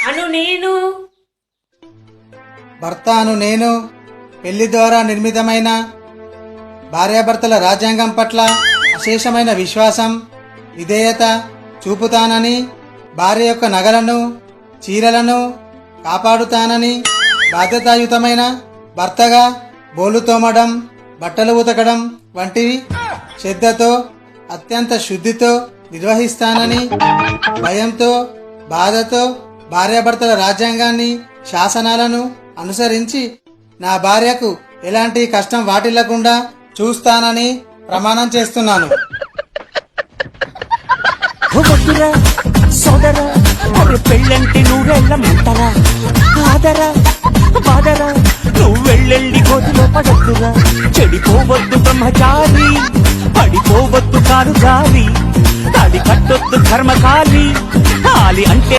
అను నేను భర్త అను నేను పెళ్లి ద్వారా నిర్మితమైన భార్యాభర్తల రాజ్యాంగం పట్ల అశేషమైన విశ్వాసం విధేయత చూపుతానని, భార్య యొక్క నగలను చీరలను కాపాడుతానని, బాధ్యతాయుతమైన భర్తగా బోలు తోమడం బట్టలు ఉతకడం వంటివి శ్రద్ధతో అత్యంత శుద్ధితో నిర్వహిస్తానని, భయంతో బాధతో భార్యాభర్తల రాజ్యాంగాన్ని శాసనాలను అనుసరించి నా భార్యకు ఎలాంటి కష్టం వాటిల్లకుండా చూస్తానని ప్రమాణం చేస్తున్నాను. వద్దురా సోదరా, అరే పెళ్ళంటే నువ్వెళ్ళమంటారా? ఆదరా బాదరా, నువ్వెళ్ళెళ్ళి గోతిలో పడద్దురా. చెడిపోవద్దు బ్రహ్మచారి, పడిపోవద్దు కారు జారి, తాడి కట్టొద్దు కర్మకాలి. కాలి అంటే